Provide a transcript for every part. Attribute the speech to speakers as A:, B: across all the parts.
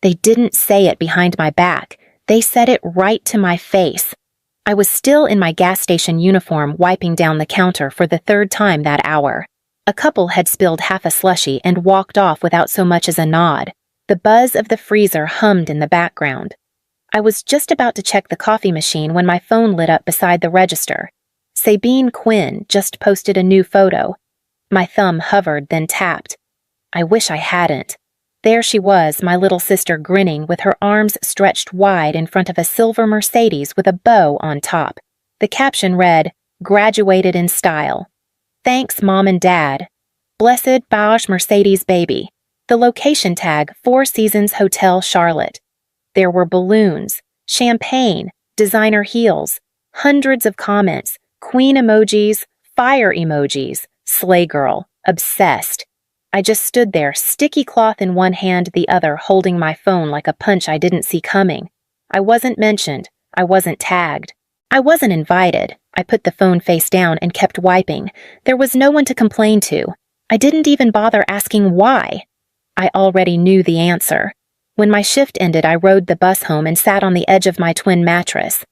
A: They didn't say it behind my back. They said it right to my face. I was still in my gas station uniform wiping down the counter for the third time that hour. A couple had spilled half a slushie and walked off without so much as a nod. The buzz of the freezer hummed in the background. I was just about to check the coffee machine when my phone lit up beside the register. Sabine Quinn just posted a new photo. My thumb hovered, then tapped. I wish I hadn't. There she was, my little sister, grinning with her arms stretched wide in front of a silver Mercedes with a bow on top. The caption read, "Graduated in style. Thanks, Mom and Dad. Blessed Bausch Mercedes baby." The location tag, Four Seasons Hotel Charlotte. There were balloons, champagne, designer heels, hundreds of comments, queen emojis, fire emojis, slay girl, obsessed. I just stood there, sticky cloth in one hand, the other, holding my phone like a punch I didn't see coming. I wasn't mentioned. I wasn't tagged. I wasn't invited. I put the phone face down and kept wiping. There was no one to complain to. I didn't even bother asking why. I already knew the answer. When my shift ended, I rode the bus home and sat on the edge of my twin mattress.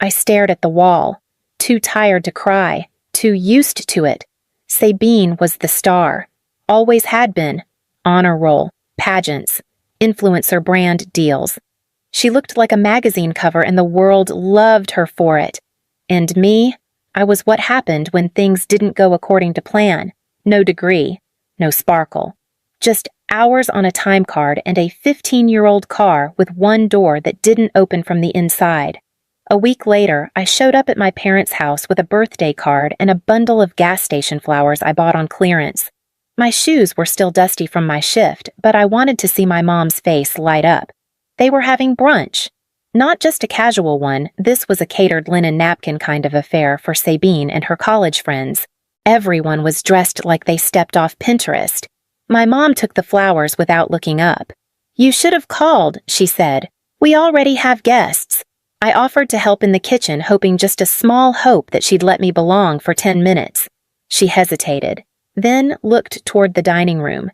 A: I stared at the wall, too tired to cry, too used to it. Sabine was the star. Always had been. Honor roll, pageants, influencer brand deals. She looked like a magazine cover and the world loved her for it. And me? I was what happened when things didn't go according to plan. No degree, no sparkle. Just hours on a time card and a 15-year-old car with one door that didn't open from the inside. A week later, I showed up at my parents' house with a birthday card and a bundle of gas station flowers I bought on clearance. My shoes were still dusty from my shift, but I wanted to see my mom's face light up. They were having brunch. Not just a casual one, this was a catered linen napkin kind of affair for Sabine and her college friends. Everyone was dressed like they stepped off Pinterest. My mom took the flowers without looking up. "You should have called," she said. "We already have guests." I offered to help in the kitchen, hoping just a small hope that she'd let me belong for 10 minutes. She hesitated, then looked toward the dining room.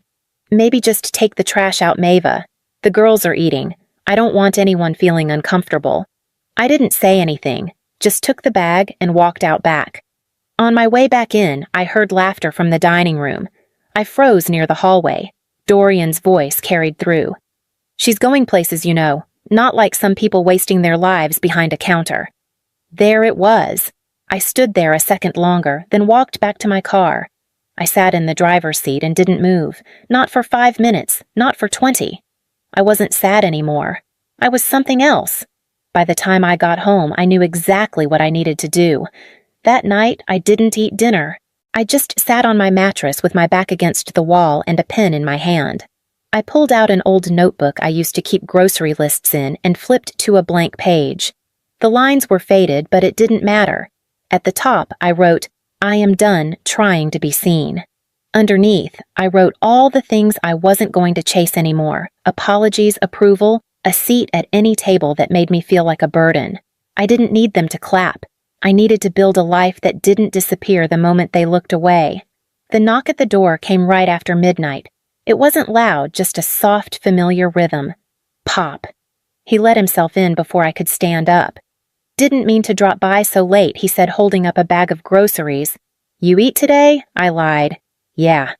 A: "Maybe just take the trash out, Mava. The girls are eating. I don't want anyone feeling uncomfortable." I didn't say anything, just took the bag and walked out back. On my way back in, I heard laughter from the dining room. I froze near the hallway. Dorian's voice carried through. "She's going places, you know, not like some people wasting their lives behind a counter." There it was. I stood there a second longer, then walked back to my car. I sat in the driver's seat and didn't move, not for 5 minutes, not for 20. I wasn't sad anymore. I was something else. By the time I got home, I knew exactly what I needed to do. That night, I didn't eat dinner. I just sat on my mattress with my back against the wall and a pen in my hand. I pulled out an old notebook I used to keep grocery lists in and flipped to a blank page. The lines were faded, but it didn't matter. At the top, I wrote, "I am done trying to be seen." Underneath, I wrote all the things I wasn't going to chase anymore: apologies, approval, a seat at any table that made me feel like a burden. I didn't need them to clap. I needed to build a life that didn't disappear the moment they looked away. The knock at the door came right after midnight. It wasn't loud, just a soft, familiar rhythm. Pop. He let himself in before I could stand up. "Didn't mean to drop by so late," he said, holding up a bag of groceries. "You eat today?" I lied. "Yeah."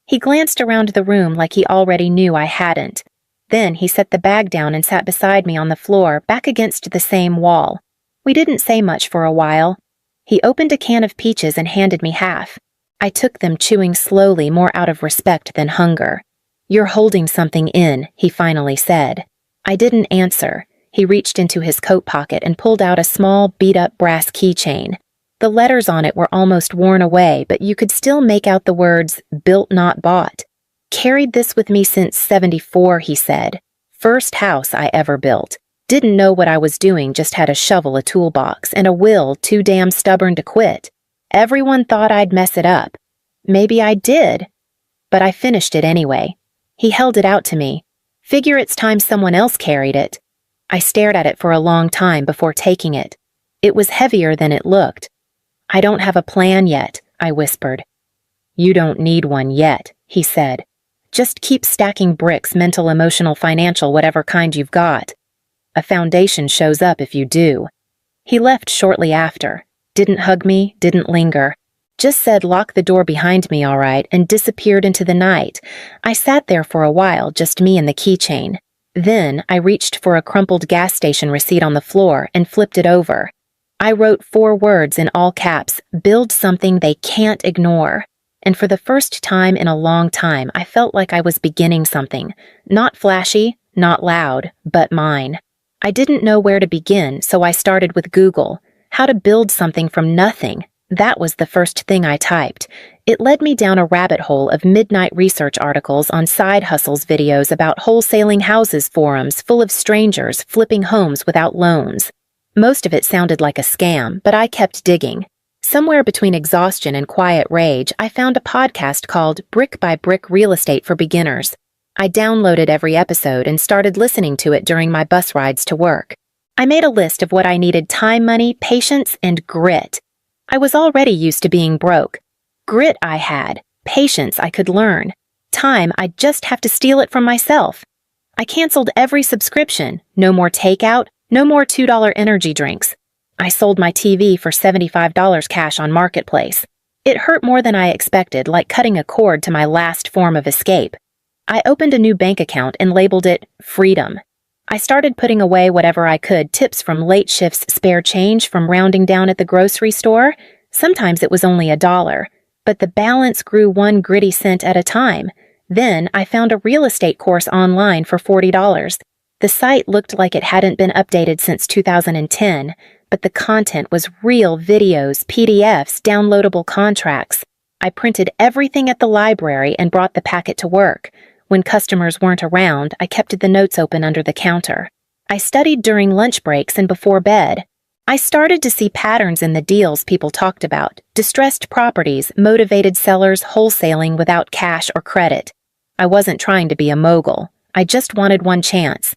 A: He glanced around the room like he already knew I hadn't. Then he set the bag down and sat beside me on the floor, back against the same wall. We didn't say much for a while. He opened a can of peaches and handed me half. I took them, chewing slowly, more out of respect than hunger. "You're holding something in," he finally said. I didn't answer. He reached into his coat pocket and pulled out a small, beat-up brass keychain. The letters on it were almost worn away, but you could still make out the words, "Built Not Bought." "Carried this with me since '74, he said. "First house I ever built. Didn't know what I was doing, just had a shovel, a toolbox, and a will too damn stubborn to quit. Everyone thought I'd mess it up. Maybe I did. But I finished it anyway." He held it out to me. "Figure it's time someone else carried it." I stared at it for a long time before taking it. It was heavier than it looked. "I don't have a plan yet," I whispered. "You don't need one yet," he said. Just keep stacking bricks, mental, emotional, financial, whatever kind you've got. A foundation shows up if you do. He left shortly after. Didn't hug me, didn't linger. Just said lock the door behind me, all right, and disappeared into the night. I sat there for a while, just me and the keychain. Then I reached for a crumpled gas station receipt on the floor and flipped it over. I wrote 4 words in all caps, build something they can't ignore. And for the first time in a long time, I felt like I was beginning something. Not flashy, not loud, but mine. I didn't know where to begin, so I started with Google. How to build something from nothing. That was the first thing I typed. It led me down a rabbit hole of midnight research articles on side hustles videos about wholesaling houses forums full of strangers flipping homes without loans. Most of it sounded like a scam, but I kept digging. Somewhere between exhaustion and quiet rage, I found a podcast called Brick by Brick Real Estate for Beginners. I downloaded every episode and started listening to it during my bus rides to work. I made a list of what I needed: time, money, patience, and grit. I was already used to being broke. Grit I had. Patience I could learn. Time I'd just have to steal it from myself. I canceled every subscription. No more takeout. No more $2 energy drinks. I sold my TV for $75 cash on Marketplace. It hurt more than I expected, like cutting a cord to my last form of escape. I opened a new bank account and labeled it Freedom. I started putting away whatever I could, tips from late shifts, spare change from rounding down at the grocery store. Sometimes it was only $1, but the balance grew 1 gritty cent at a time. Then I found a real estate course online for $40. The site looked like it hadn't been updated since 2010, but the content was real videos, PDFs, downloadable contracts. I printed everything at the library and brought the packet to work. When customers weren't around, I kept the notes open under the counter. I studied during lunch breaks and before bed. I started to see patterns in the deals people talked about: distressed properties, motivated sellers wholesaling without cash or credit. I wasn't trying to be a mogul. I just wanted one chance.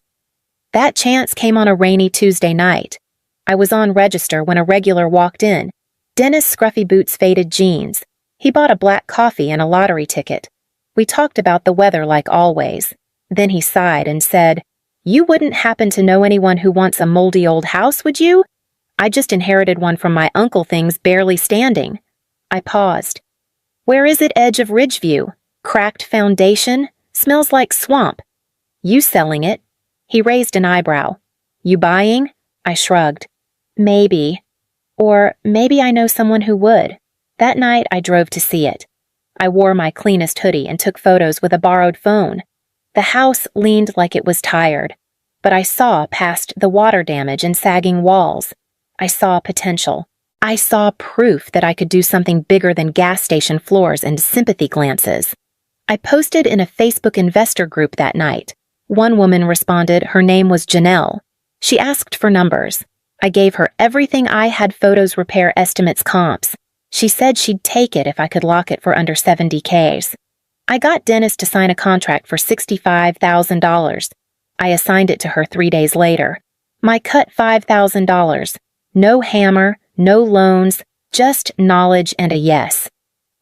A: That chance came on a rainy Tuesday night. I was on register when a regular walked in. Dennis Scruffy Boots faded jeans. He bought a black coffee and a lottery ticket. We talked about the weather like always. Then he sighed and said, "You wouldn't happen to know anyone who wants a moldy old house, would you? I just inherited one from my uncle, things barely standing." I paused. "Where is it, edge of Ridgeview? Cracked foundation? Smells like swamp. You selling it?" He raised an eyebrow. "You buying?" I shrugged. "Maybe. Or maybe I know someone who would." That night I drove to see it. I wore my cleanest hoodie and took photos with a borrowed phone. The house leaned like it was tired, but I saw past the water damage and sagging walls. I saw potential. I saw proof that I could do something bigger than gas station floors and sympathy glances. I posted in a Facebook investor group that night. One woman responded. Her name was Janelle. She asked for numbers. I gave her everything I had: photos, repair estimates, comps. She said she'd take it if I could lock it for under 70Ks. I got Dennis to sign a contract for $65,000. I assigned it to her 3 days later. My cut $5,000. No hammer, no loans, just knowledge and a yes.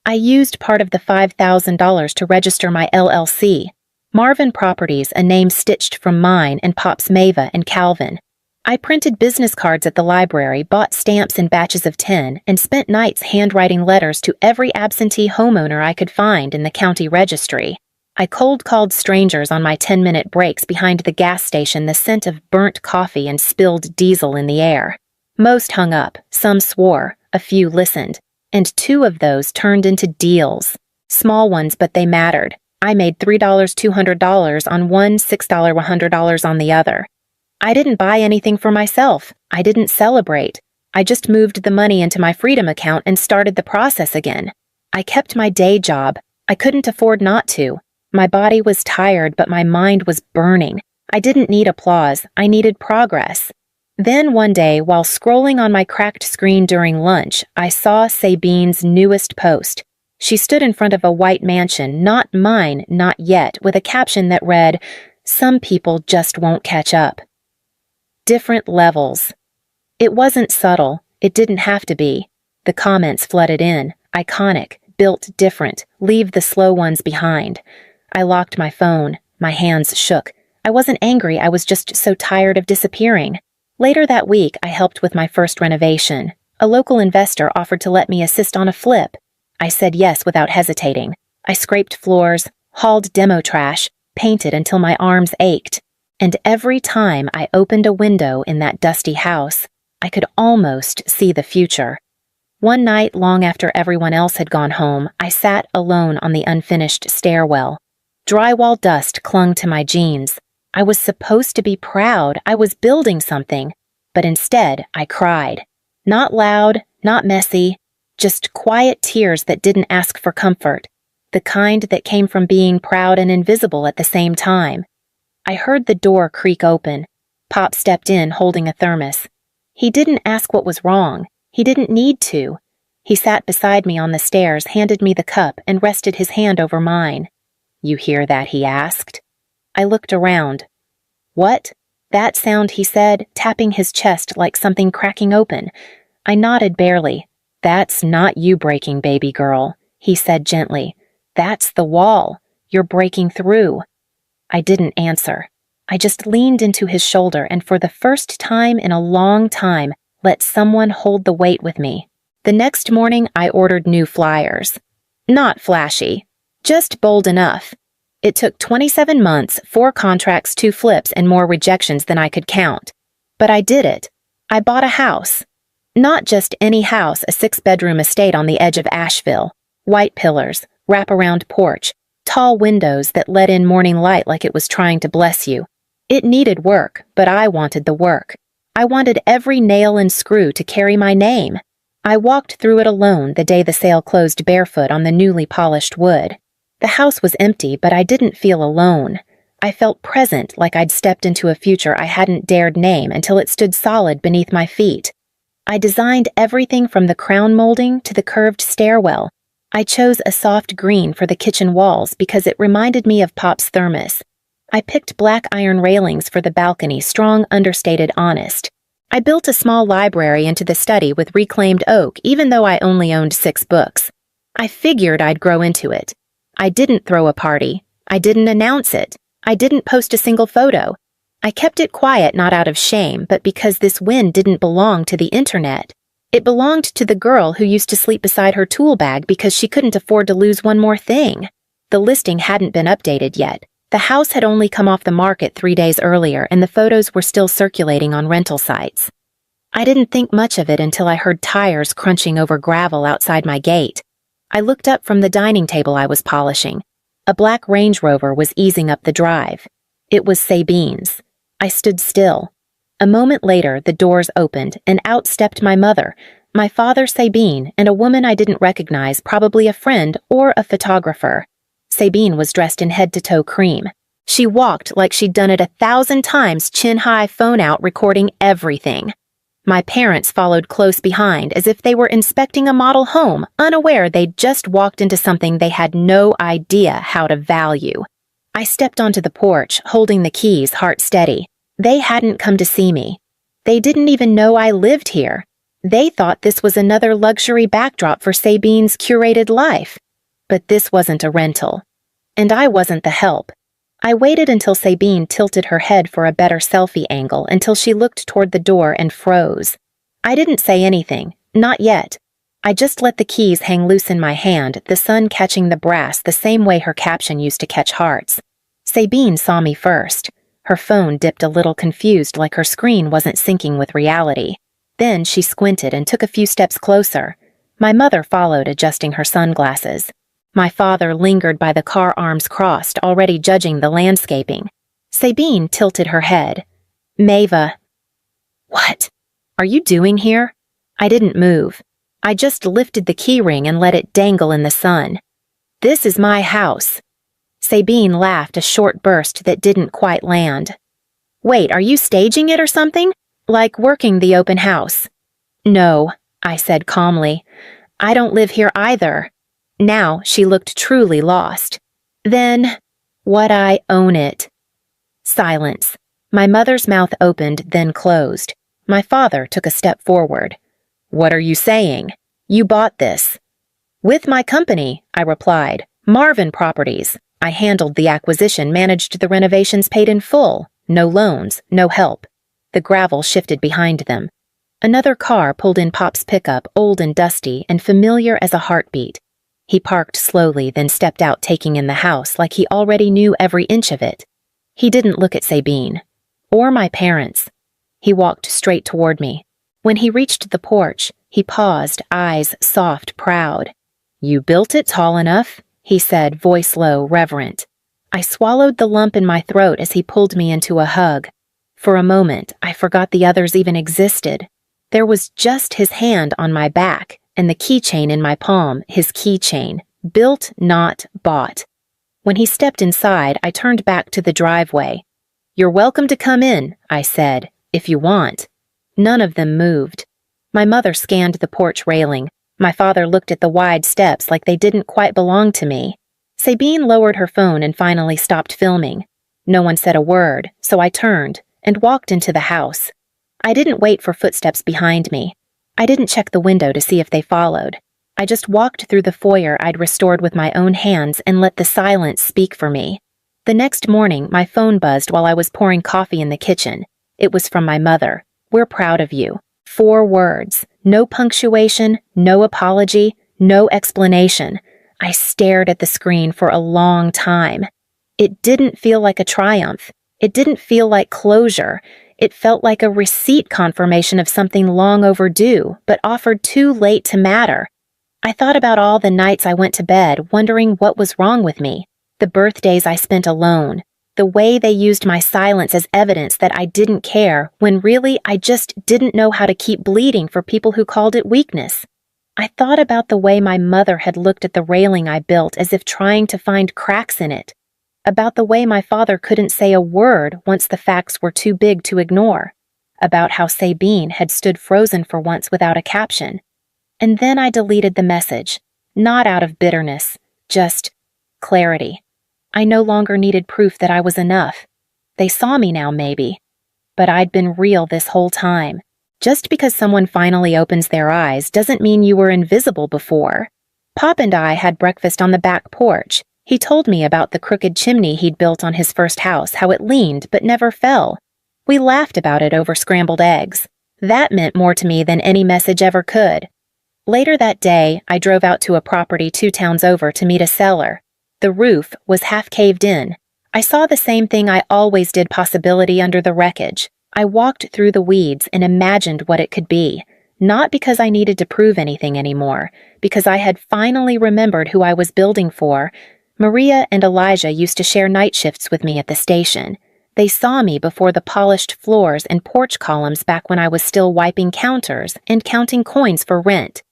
A: I used part of the $5,000 to register my LLC. Marvin Properties, a name stitched from mine and Pop's Mava and Calvin. I printed business cards at the library, bought stamps in batches of 10, and spent nights handwriting letters to every absentee homeowner I could find in the county registry. I cold-called strangers on my 10-minute breaks behind the gas station, the scent of burnt coffee and spilled diesel in the air. Most hung up, some swore, a few listened, and 2 of those turned into deals. Small ones, but they mattered. I made $3 $200 on one, $6 $100 on the other. I didn't buy anything for myself. I didn't celebrate. I just moved the money into my Freedom account and started the process again. I kept my day job. I couldn't afford not to. My body was tired, but my mind was burning. I didn't need applause. I needed progress. Then one day, while scrolling on my cracked screen during lunch, I saw Sabine's newest post. She stood in front of a white mansion, not mine, not yet, with a caption that read, "Some people just won't catch up." Different levels. It wasn't subtle. It didn't have to be. The comments flooded in. Iconic, built different, leave the slow ones behind. I locked my phone. My hands shook. I wasn't angry, I was just so tired of disappearing. Later that week, I helped with my first renovation. A local investor offered to let me assist on a flip. I said yes without hesitating. I scraped floors, hauled demo trash, painted until my arms ached. And every time I opened a window in that dusty house, I could almost see the future. One night, long after everyone else had gone home, I sat alone on the unfinished stairwell. Drywall dust clung to my jeans. I was supposed to be proud. I was building something. But instead, I cried. Not loud, not messy, just quiet tears that didn't ask for comfort. The kind that came from being proud and invisible at the same time. I heard the door creak open. Pop stepped in holding a thermos. He didn't ask what was wrong. He didn't need to. He sat beside me on the stairs, handed me the cup, and rested his hand over mine. "You hear that?" he asked. I looked around. "What?" "That sound," he said, tapping his chest like something cracking open. I nodded barely. "That's not you breaking, baby girl," he said gently. "That's the wall. You're breaking through." I didn't answer. I just leaned into his shoulder and for the first time in a long time, let someone hold the weight with me. The next morning, I ordered new flyers. Not flashy, just bold enough. It took 27 months, 4 contracts, 2 flips, and more rejections than I could count. But I did it. I bought a house. Not just any house, a 6-bedroom estate on the edge of Asheville. White pillars, wraparound porch, tall windows that let in morning light like it was trying to bless you. It needed work, but I wanted the work. I wanted every nail and screw to carry my name. I walked through it alone the day the sale closed barefoot on the newly polished wood. The house was empty, but I didn't feel alone. I felt present, like I'd stepped into a future I hadn't dared name until it stood solid beneath my feet. I designed everything from the crown molding to the curved stairwell. I chose a soft green for the kitchen walls because it reminded me of Pop's thermos. I picked black iron railings for the balcony, strong, understated, honest. I built a small library into the study with reclaimed oak, even though I only owned 6 books. I figured I'd grow into it. I didn't throw a party. I didn't announce it. I didn't post a single photo. I kept it quiet not out of shame, but because this win didn't belong to the internet. It belonged to the girl who used to sleep beside her tool bag because she couldn't afford to lose one more thing. The listing hadn't been updated yet. The house had only come off the market 3 days earlier, and the photos were still circulating on rental sites. I didn't think much of it until I heard tires crunching over gravel outside my gate. I looked up from the dining table I was polishing. A black Range Rover was easing up the drive. It was Sabine's. I stood still. A moment later, the doors opened, and out stepped my mother, my father Sabine, and a woman I didn't recognize, probably a friend or a photographer. Sabine was dressed in head-to-toe cream. She walked like she'd done it 1,000 times, chin-high, phone out, recording everything. My parents followed close behind, as if they were inspecting a model home, unaware they'd just walked into something they had no idea how to value. I stepped onto the porch, holding the keys, heart steady. They hadn't come to see me. They didn't even know I lived here. They thought this was another luxury backdrop for Sabine's curated life. But this wasn't a rental. And I wasn't the help. I waited until Sabine tilted her head for a better selfie angle, until she looked toward the door and froze. I didn't say anything, not yet. I just let the keys hang loose in my hand, the sun catching the brass the same way her caption used to catch hearts. Sabine saw me first. Her phone dipped a little, confused, like her screen wasn't syncing with reality. Then she squinted and took a few steps closer. My mother followed, adjusting her sunglasses. My father lingered by the car, arms crossed, already judging the landscaping. Sabine tilted her head. "Mava." "What are you doing here?" I didn't move. I just lifted the keyring and let it dangle in the sun. "This is my house." Sabine laughed, a short burst that didn't quite land. "Wait, are you staging it or something? Like working the open house?" "No," I said calmly. "I don't live here either." Now she looked truly lost. "Then, what I own it." Silence. My mother's mouth opened, then closed. My father took a step forward. "What are you saying? You bought this." "With my company," I replied. "Marvin Properties. I handled the acquisition, managed the renovations, paid in full. No loans, no help. The gravel shifted behind them. Another car pulled in Pop's pickup, old and dusty, and familiar as a heartbeat. He parked slowly, then stepped out, taking in the house like he already knew every inch of it. He didn't look at Sabine. Or my parents. He walked straight toward me. When he reached the porch, he paused, eyes soft, proud. "You built it tall enough," he said, voice low, reverent. I swallowed the lump in my throat as he pulled me into a hug. For a moment, I forgot the others even existed. There was just his hand on my back, and the keychain in my palm, his keychain. Built, not bought. When he stepped inside, I turned back to the driveway. "You're welcome to come in," I said, "if you want." None of them moved. My mother scanned the porch railing. My father looked at the wide steps like they didn't quite belong to me. Sabine lowered her phone and finally stopped filming. No one said a word, so I turned and walked into the house. I didn't wait for footsteps behind me. I didn't check the window to see if they followed. I just walked through the foyer I'd restored with my own hands and let the silence speak for me. The next morning, my phone buzzed while I was pouring coffee in the kitchen. It was from my mother. "We're proud of you." 4 words. No punctuation, no apology, no explanation. I stared at the screen for a long time. It didn't feel like a triumph. It didn't feel like closure. It felt like a receipt confirmation of something long overdue, but offered too late to matter. I thought about all the nights I went to bed wondering what was wrong with me, the birthdays I spent alone, the way they used my silence as evidence that I didn't care when really I just didn't know how to keep bleeding for people who called it weakness. I thought about the way my mother had looked at the railing I built as if trying to find cracks in it, about the way my father couldn't say a word once the facts were too big to ignore, about how Sabine had stood frozen for once without a caption. And then I deleted the message, not out of bitterness, just clarity. I no longer needed proof that I was enough. They saw me now, maybe. But I'd been real this whole time. Just because someone finally opens their eyes doesn't mean you were invisible before. Pop and I had breakfast on the back porch. He told me about the crooked chimney he'd built on his first house, how it leaned but never fell. We laughed about it over scrambled eggs. That meant more to me than any message ever could. Later that day, I drove out to a property 2 towns over to meet a seller. The roof was half caved in. I saw the same thing I always did, possibility under the wreckage. I walked through the weeds and imagined what it could be, not because I needed to prove anything anymore, because I had finally remembered who I was building for. Maria and Elijah used to share night shifts with me at the station. They saw me before the polished floors and porch columns back when I was still wiping counters and counting coins for rent.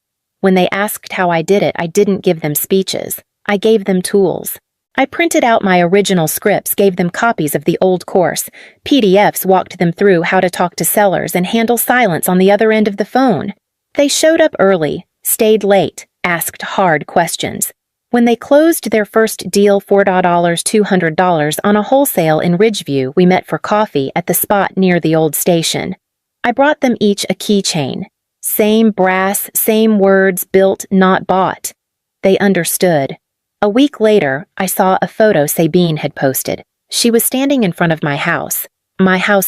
A: When they asked how I did it, I didn't give them speeches. I gave them tools. I printed out my original scripts, gave them copies of the old course, PDFs, walked them through how to talk to sellers and handle silence on the other end of the phone. They showed up early, stayed late, asked hard questions. When they closed their first deal, $4, $200 on a wholesale in Ridgeview, we met for coffee at the spot near the old station. I brought them each a keychain. Same brass, same words, built, not bought. They understood. A week later, I saw a photo Sabine had posted. She was standing in front of my house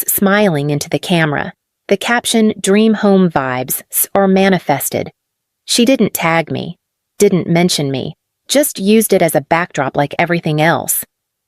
A: smiling into the camera. The caption, "Dream Home Vibes," or manifested. She didn't tag me, didn't mention me, just used it as a backdrop like everything else.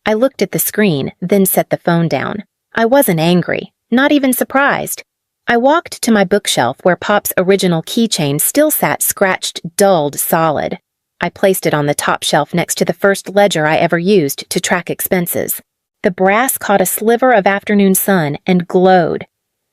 A: I looked at the screen, then set the phone down. I wasn't angry, not even surprised. I walked to my bookshelf where Pop's original keychain still sat scratched, dulled, solid. I placed it on the top shelf next to the first ledger I ever used to track expenses. The brass caught a sliver of afternoon sun and glowed.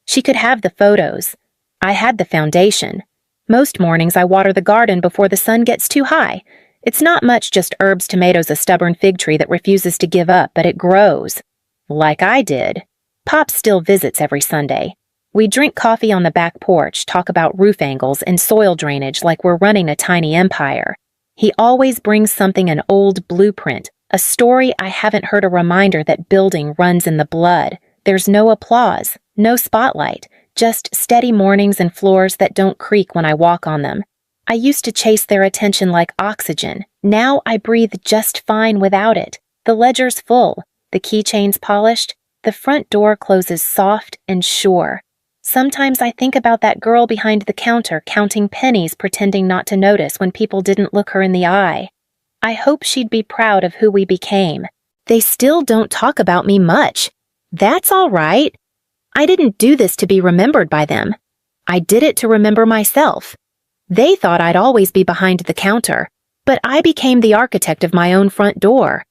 A: She could have the photos. I had the foundation. Most mornings I water the garden before the sun gets too high. It's not much, just herbs, tomatoes, a stubborn fig tree that refuses to give up, but it grows. Like I did. Pop still visits every Sunday. We drink coffee on the back porch, talk about roof angles and soil drainage like we're running a tiny empire. He always brings something, an old blueprint, a story I haven't heard, a reminder that building runs in the blood. There's no applause, no spotlight, just steady mornings and floors that don't creak when I walk on them. I used to chase their attention like oxygen. Now I breathe just fine without it. The ledger's full, the keychain's polished, the front door closes soft and sure. Sometimes I think about that girl behind the counter counting pennies pretending not to notice when people didn't look her in the eye. I hope she'd be proud of who we became. They still don't talk about me much. That's all right. I didn't do this to be remembered by them. I did it to remember myself. They thought I'd always be behind the counter, but I became the architect of my own front door.